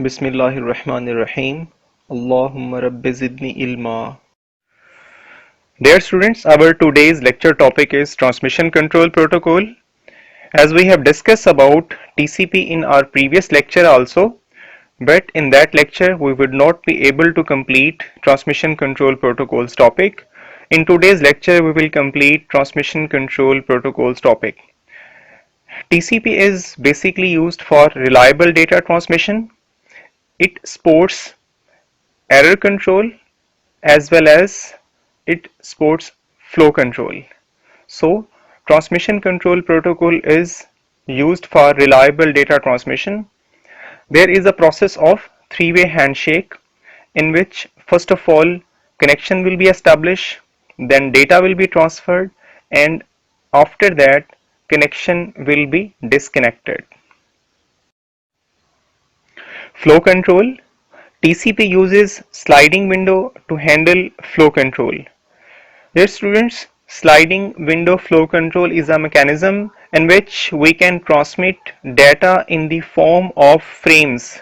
Bismillahirrahmanirrahim. Allahumma rabbi zidni ilma. Dear students, our today's lecture topic is Transmission Control Protocol. As we have discussed about TCP in our previous lecture also, but in that lecture we would not be able to complete Transmission Control Protocols topic. In today's lecture we will complete Transmission Control Protocols topic. TCP is basically used for reliable data transmission. It supports error control as well as it supports flow control. So transmission control protocol is used for reliable data transmission. There is a process of three-way handshake in which first of all connection will be established, then data will be transferred, and after that connection will be disconnected. Flow control. TCP uses sliding window to handle flow control. Dear students, sliding window flow control is a mechanism in which we can transmit data in the form of frames,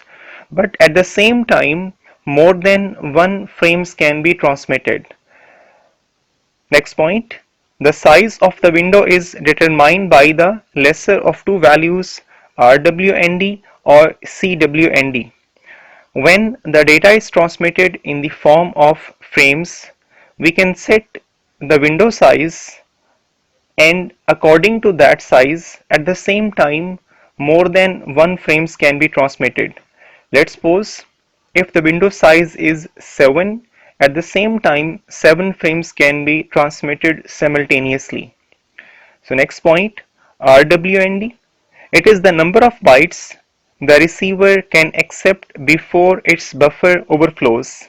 but at the same time more than one frames can be transmitted. Next point, the size of the window is determined by the lesser of two values RWND or CWND. When the data is transmitted in the form of frames, we can set the window size, and according to that size at the same time more than one frames can be transmitted. Let's suppose if the window size is 7, at the same time 7 frames can be transmitted simultaneously. So next point, RWND. It is the number of bytes the receiver can accept before its buffer overflows,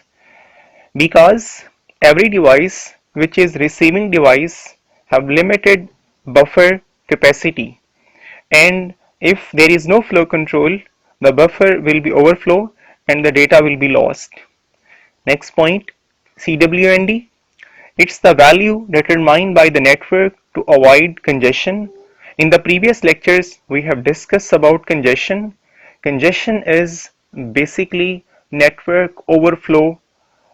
because every device which is receiving device have limited buffer capacity, and if there is no flow control the buffer will be overflow and the data will be lost. Next point, CWND. It's the value determined by the network to avoid congestion. In the previous lectures we have discussed about congestion. Congestion is basically network overflow.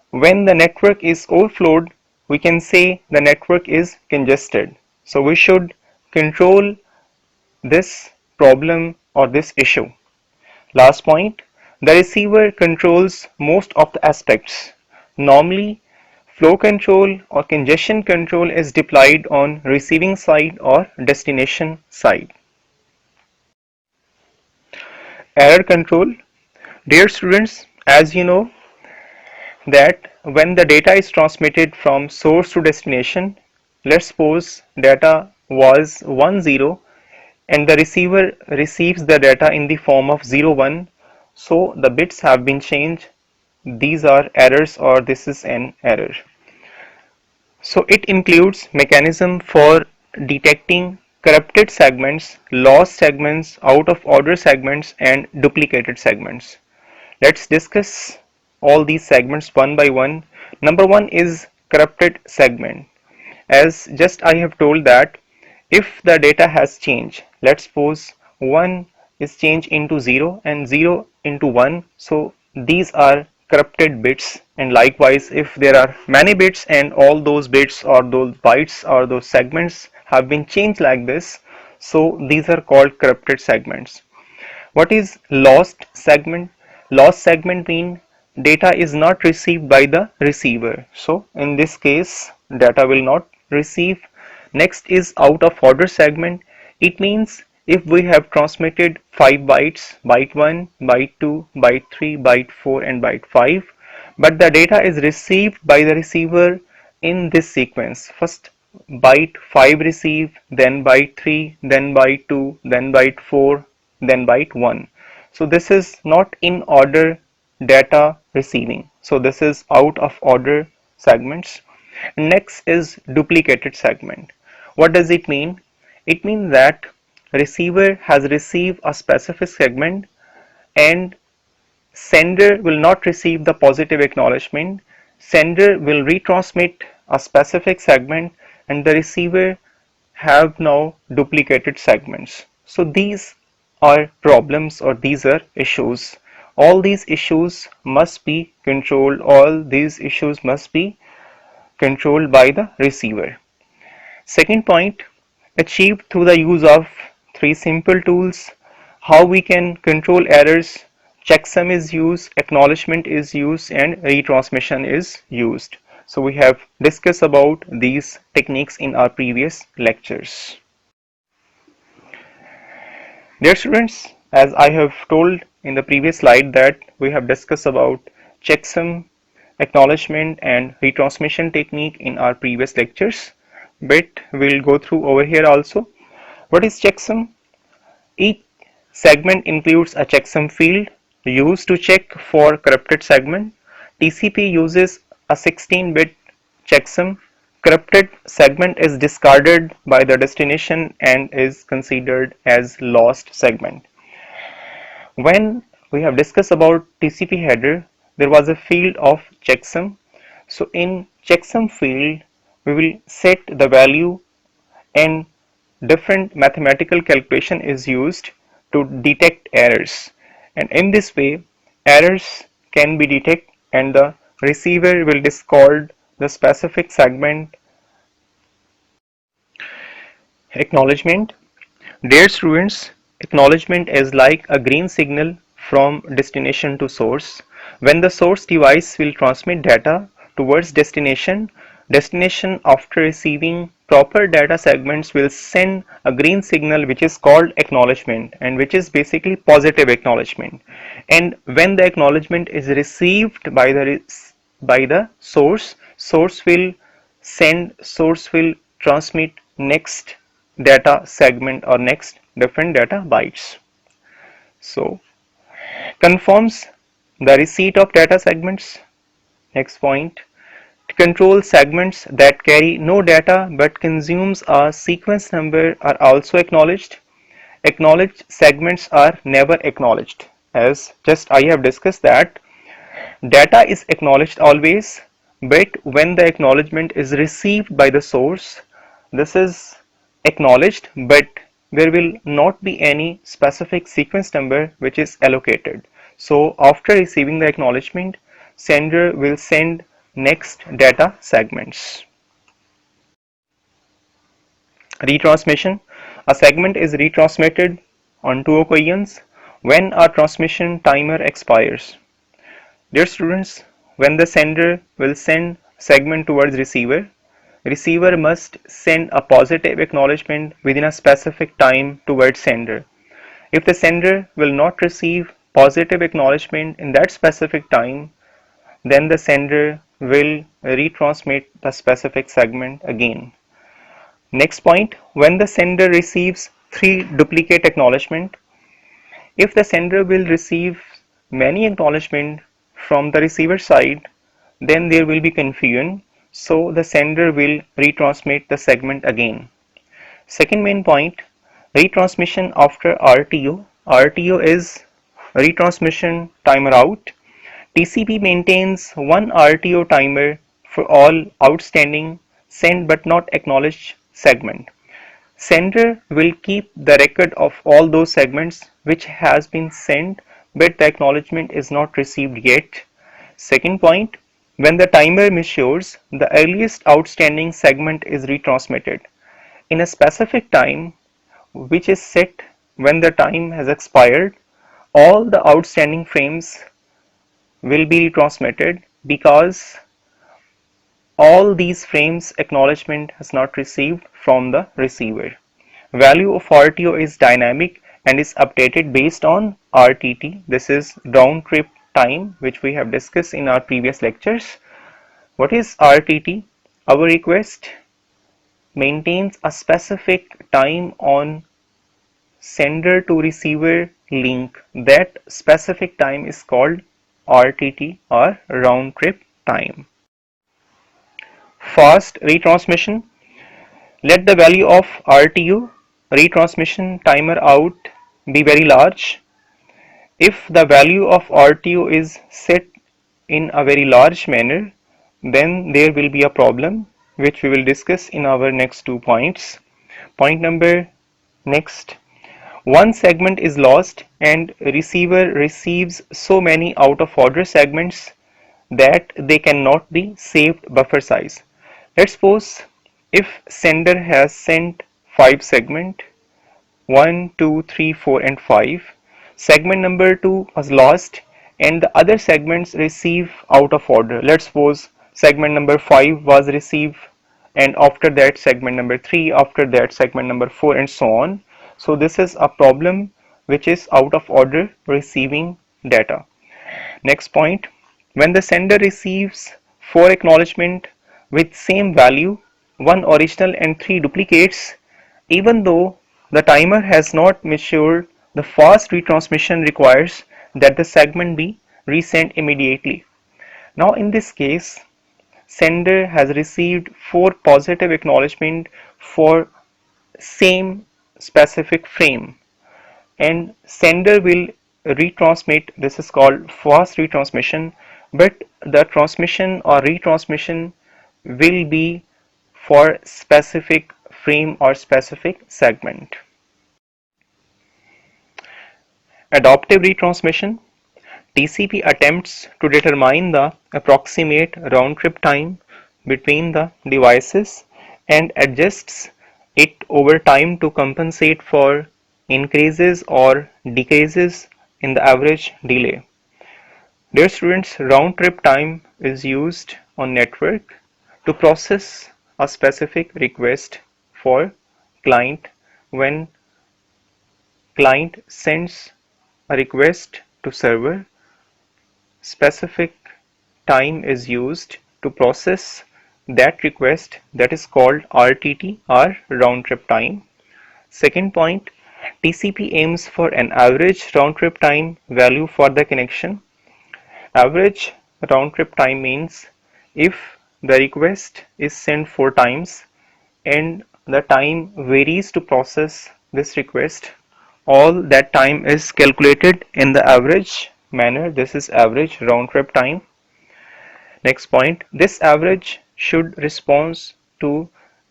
When the network is overflowed, we can say the network is congested. So we should control this problem or this issue. Last point, the receiver controls most of the aspects. Normally, flow control or congestion control is deployed on receiving side or destination side. Error control. Dear students, as you know that when the data is transmitted from source to destination, let's suppose data was 10 and the receiver receives the data in the form of 01, so the bits have been changed. These are errors, or this is an error. So it includes mechanism for detecting corrupted segments, lost segments, out of order segments, and duplicated segments. Let's discuss all these segments one by one. Number one is corrupted segment. As just I have told that if the data has changed, let's suppose 1 is changed into 0 and 0 into 1, so these are corrupted bits. And likewise, if there are many bits and all those bits or those bytes or those segments have been changed like this, so these are called corrupted segments. What is lost segment? Lost segment means data is not received by the receiver, so in this case data will not receive. Next is out of order segment. It means if we have transmitted 5 bytes, byte 1, byte 2, byte 3, byte 4 and byte 5, but the data is received by the receiver in this sequence. First byte 5 received, then byte 3, then byte 2, then byte 4, then byte 1. So this is not in order data receiving. So this is out of order segments. Next is duplicated segment. What does it mean? It means that receiver has received a specific segment and sender will not receive the positive acknowledgement. Sender will retransmit a specific segment and the receiver have now duplicated segments. So these are problems or these are issues All these issues must be controlled. All these issues must be controlled by the receiver. Second point, achieved through the use of three simple tools. How we can control errors: checksum is used, acknowledgement is used, and retransmission is used. So we have discussed about these techniques in our previous lectures. Dear students, as I have told in the previous slide that we have discussed about checksum, acknowledgement and retransmission technique in our previous lectures, but we'll go through over here also. What is checksum? Each segment includes a checksum field used to check for corrupted segment. TCP uses a 16-bit checksum. Corrupted segment is discarded by the destination and is considered as lost segment. When we have discussed about TCP header, there was a field of checksum. So in checksum field, we will set the value and different mathematical calculation is used to detect errors, and in this way errors can be detected and the receiver will discard the specific segment. Acknowledgement. Dear students, acknowledgement is like a green signal from destination to source. When the source device will transmit data towards destination, destination after receiving proper data segments will send a green signal which is called acknowledgement, and which is basically positive acknowledgement. And when the acknowledgement is received by the source will transmit next data segment or next different data bytes. So confirms the receipt of data segments. Next point, to control segments that carry no data but consumes a sequence number are also acknowledged. Acknowledged segments are never acknowledged. As just I have discussed that data is acknowledged always, but when the acknowledgement is received by the source, this is acknowledged, but there will not be any specific sequence number which is allocated. So after receiving the acknowledgement, sender will send next data segments. Retransmission. A segment is retransmitted on two occasions when a transmission timer expires. Dear students, when the sender will send segment towards receiver, receiver must send a positive acknowledgement within a specific time towards sender. If the sender will not receive positive acknowledgement in that specific time, then the sender will retransmit the specific segment again. Next point, when the sender receives three duplicate acknowledgement, if the sender will receive many acknowledgement from the receiver side, then there will be confusion, so the sender will retransmit the segment again. Second main point, retransmission after RTO. RTO is retransmission timer out. TCP maintains one RTO timer for all outstanding sent but not acknowledged segment. Sender will keep the record of all those segments which has been sent but the acknowledgement is not received yet. Second point, when the timer matures, the earliest outstanding segment is retransmitted in a specific time which is set. When the time has expired, all the outstanding frames will be retransmitted because all these frames acknowledgement has not received from the receiver. Value of RTO is dynamic and is updated based on RTT. This is round trip time, which we have discussed in our previous lectures. What is RTT? Our request maintains a specific time on sender to receiver link. That specific time is called RTT or round trip time. Fast retransmission. Let the value of RTU, retransmission timer out, be very large. If the value of RTU is set in a very large manner, then there will be a problem which we will discuss in our next 2 points. Point number next, One segment is lost and receiver receives so many out of order segments that they cannot be saved buffer size. Let's suppose if sender has sent 5 segment 1, 2, 3, 4 and 5. Segment number 2 was lost and the other segments receive out of order. Let's suppose segment number 5 was received and after that segment number 3, after that segment number 4 and so on. So this is a problem which is out of order receiving data. Next point, when the sender receives 4 acknowledgement with same value, 1 original and 3 duplicates, even though the timer has not matured, the fast retransmission requires that the segment be resent immediately. Now in this case, sender has received 4 positive acknowledgement for same specific frame and sender will retransmit. This is called fast retransmission, but the transmission or retransmission will be for specific frame or specific segment. Adaptive retransmission. TCP attempts to determine the approximate round-trip time between the devices and adjusts it over time to compensate for increases or decreases in the average delay. Dear students, round-trip time is used on network to process a specific request for client. When client sends a request to server, specific time is used to process that request, that is called RTT or round trip time. Second point, TCP aims for an average round trip time value for the connection. Average round trip time means if the request is sent 4 times and the time varies to process this request, all that time is calculated in the average manner. This is average round trip time. Next point, this average should respond to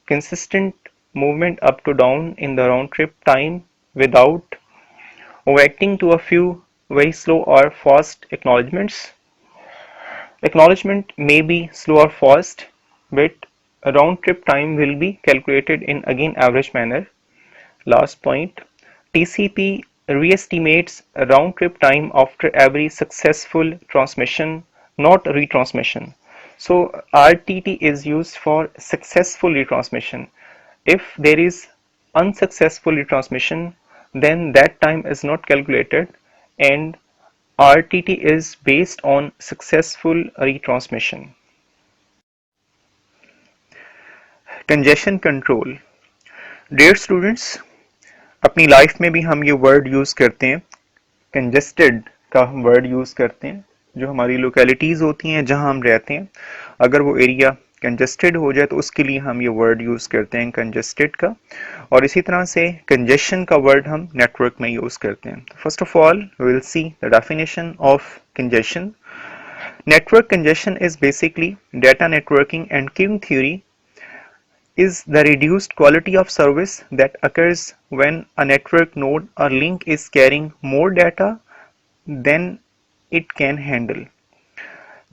consistent movement up to down in the round trip time without overacting to a few very slow or fast acknowledgements. Acknowledgement may be slow or fast, but a round trip time will be calculated in again average manner. Last point, TCP re-estimates round trip time after every successful transmission, not retransmission. So RTT is used for successful retransmission. If there is unsuccessful retransmission, then that time is not calculated and RTT is based on successful retransmission. Congestion control. Dear students, अपनी life में भी हम ये word use करते हैं, congested का हम word use करते हैं. जो हमारी लोकेलिटीज़ होती हैं जहां हम रहते हैं, अगर वो एरिया कंजेस्टेड हो जाए तो उसके लिए हम ये वर्ड यूज़ करते हैं कंजेस्टेड का. और इसी तरह से कंजेशन का वर्ड हम नेटवर्क में यूज़ करते हैं. First of all we will see the definition of congestion. Network congestion is basically data networking and queuing theory is the reduced quality of service that occurs when a network node or link is carrying more data than it can handle.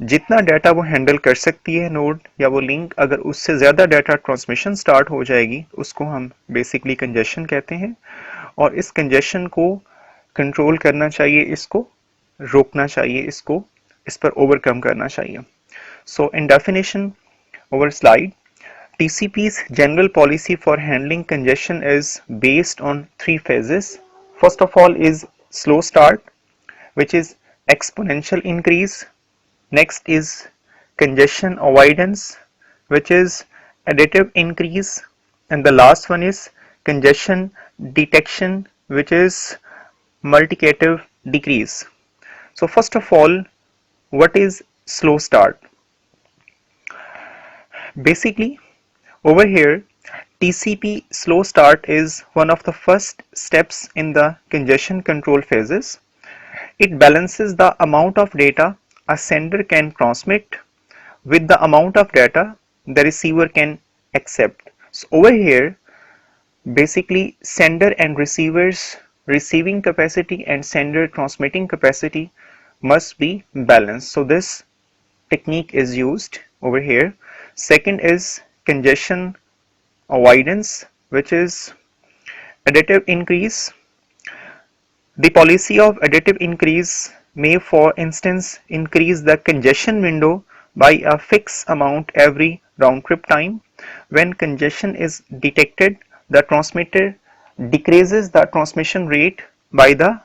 जितना data वो handle कर सकती है node या वो link, अगर उससे ज़्यादा डाटा ट्रांसमिशन स्टार्ट हो जाएगी उसको हम बेसिकली कंजेशन कहते हैं. और इस कंजेशन को कंट्रोल करना चाहिए, इसको रोकना चाहिए, इसको इस पर ओवरकम करना चाहिए. So in definition over slide, TCP's general policy for handling congestion is based on 3 phases. First of all is slow start, which is exponential increase. Next is congestion avoidance, which is additive increase. And the last one is congestion detection, which is multiplicative decrease. So first of all, what is slow start? Basically, over here, TCP slow start is one of the first steps in the congestion control phases. It balances the amount of data a sender can transmit with the amount of data the receiver can accept. So over here, basically sender and receivers receiving capacity and sender transmitting capacity must be balanced. So this technique is used over here. Second is congestion avoidance, which is additive increase. The policy of additive increase may, for instance, increase the congestion window by a fixed amount every round trip time. When congestion is detected, the transmitter decreases the transmission rate by the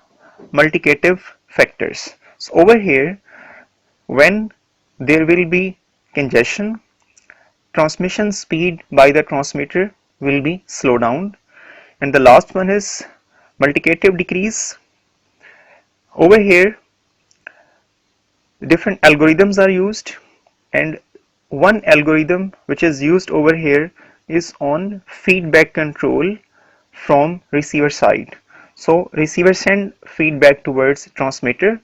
multiplicative factors. So over here, when there will be congestion, transmission speed by the transmitter will be slowed down. And the last one is multiplicative decrease. Over here, different algorithms are used, and one algorithm which is used over here is on feedback control from receiver side. So receiver send feedback towards transmitter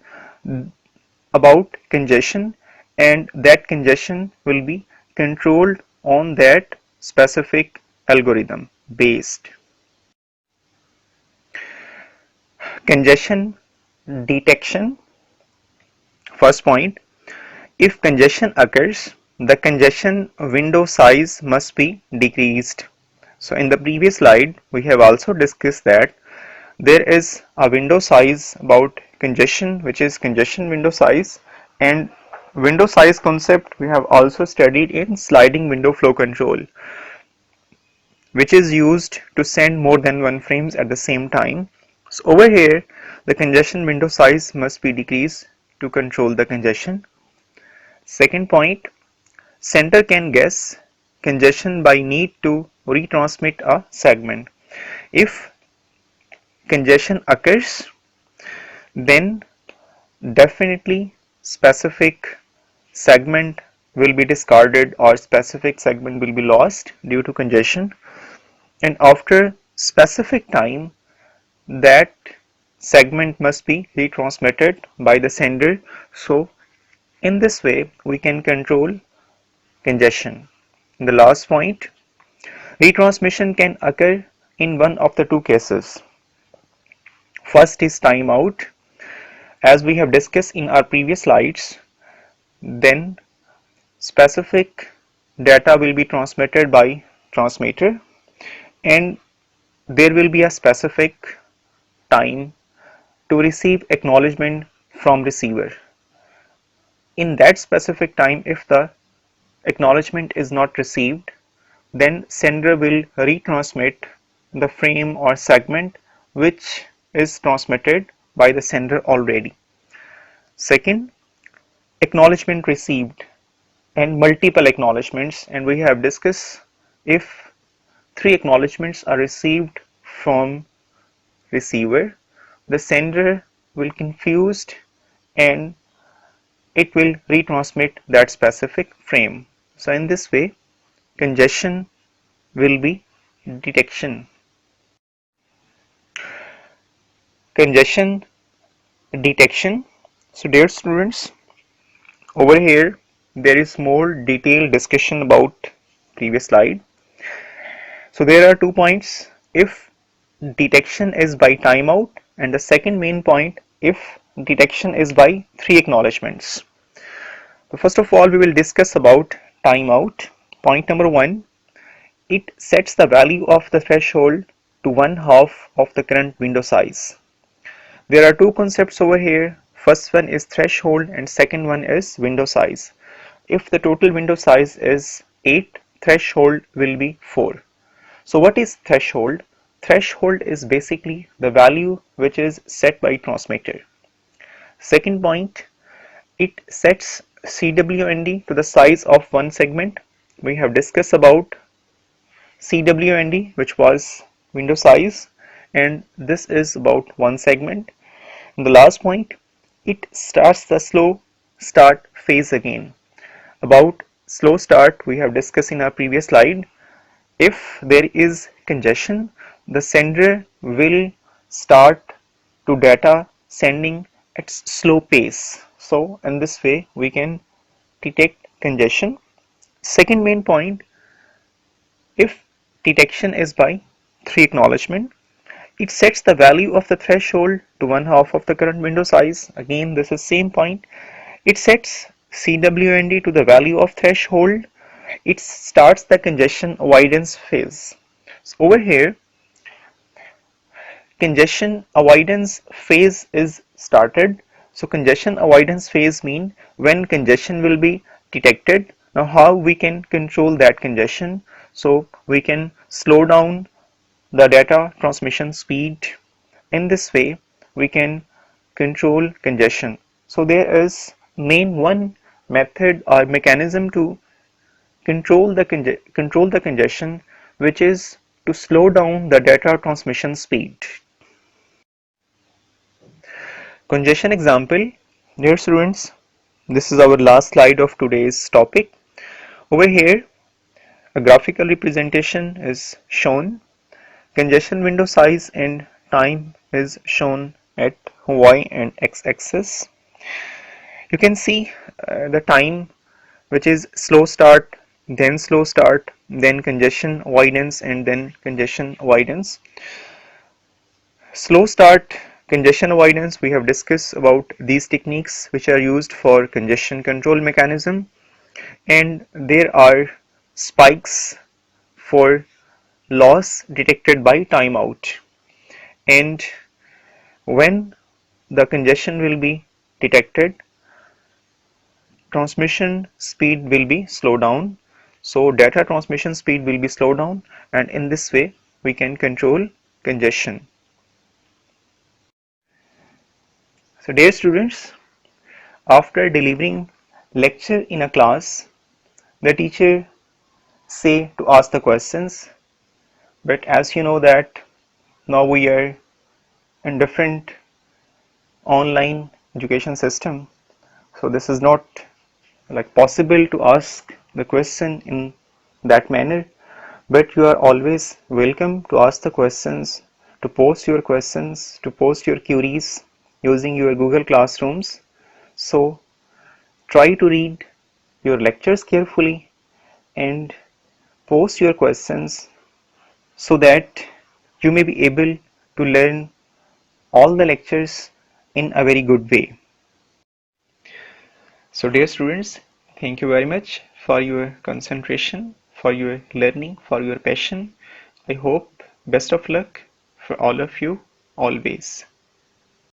about congestion, and that congestion will be controlled on that specific algorithm based. Congestion detection. First point, if congestion occurs, the congestion window size must be decreased. So in the previous slide, we have also discussed that there is a window size about congestion, which is congestion window size, and window size concept we have also studied in sliding window flow control, which is used to send more than one frames at the same time. So over here, the congestion window size must be decreased to control the congestion. Second point, sender can guess congestion by need to retransmit a segment. If congestion occurs, then definitely specific segment will be discarded or specific segment will be lost due to congestion, and after specific time that segment must be retransmitted by the sender. So in this way we can control congestion. The last point, retransmission can occur in one of the two cases. First is timeout, as we have discussed in our previous slides. Then specific data will be transmitted by transmitter, and there will be a specific time to receive acknowledgement from receiver. In that specific time, if the acknowledgement is not received, then sender will retransmit the frame or segment which is transmitted by the sender already. Second, acknowledgement received and multiple acknowledgements, and we have discussed if 3 acknowledgements are received from receiver, the sender will confused and it will retransmit that specific frame. So in this way, congestion will be detection. Congestion detection. So dear students, over here there is more detailed discussion about previous slide. So there are 2 points, if detection is by timeout, and the second main point, if detection is by 3 acknowledgements. So first of all, we will discuss about timeout. Point number 1, it sets the value of the threshold to 1/2 of the current window size. There are 2 concepts over here. First one is threshold and second one is window size. If the total window size is 8, threshold will be 4. So what is threshold? Threshold is basically the value which is set by transmitter. Second point, it sets CWND to the size of one segment. We have discussed about CWND, which was window size, and this is about one segment. And the last point, it starts the slow start phase again. About slow start we have discussed in our previous slide. If there is congestion, the sender will start to data sending at slow pace. So in this way we can detect congestion. Second main point, if detection is by 3 acknowledgement, it sets the value of the threshold to 1/2 of the current window size. Again, this is same point. It sets CWND to the value of threshold. It starts the congestion avoidance phase. So over here, congestion avoidance phase is started. So congestion avoidance phase mean when congestion will be detected. Now how we can control that congestion? So we can slow down the data transmission speed. In this way we can control congestion. So there is main one method or mechanism to control the congestion, which is to slow down the data transmission speed. Congestion example. Dear students, this is our last slide of today's topic. Over here, a graphical representation is shown. Congestion window size and time is shown at y and x axis. You can see the time, which is slow start, then congestion avoidance, and then congestion avoidance. Slow start, congestion avoidance, we have discussed about these techniques which are used for congestion control mechanism, and there are spikes for loss detected by timeout. And when the congestion will be detected, transmission speed will be slowed down. So data transmission speed will be slowed down, and in this way we can control congestion. So dear students, after delivering lecture in a class, the teacher say to ask the questions, but as you know that now we are in different online education system, so this is not like possible to ask the question in that manner, but you are always welcome to ask the questions, to post your questions, to post your queries using your Google Classrooms. So try to read your lectures carefully and post your questions so that you may be able to learn all the lectures in a very good way. So dear students, thank you very much for your concentration, for your learning, for your passion. I hope best of luck for all of you always.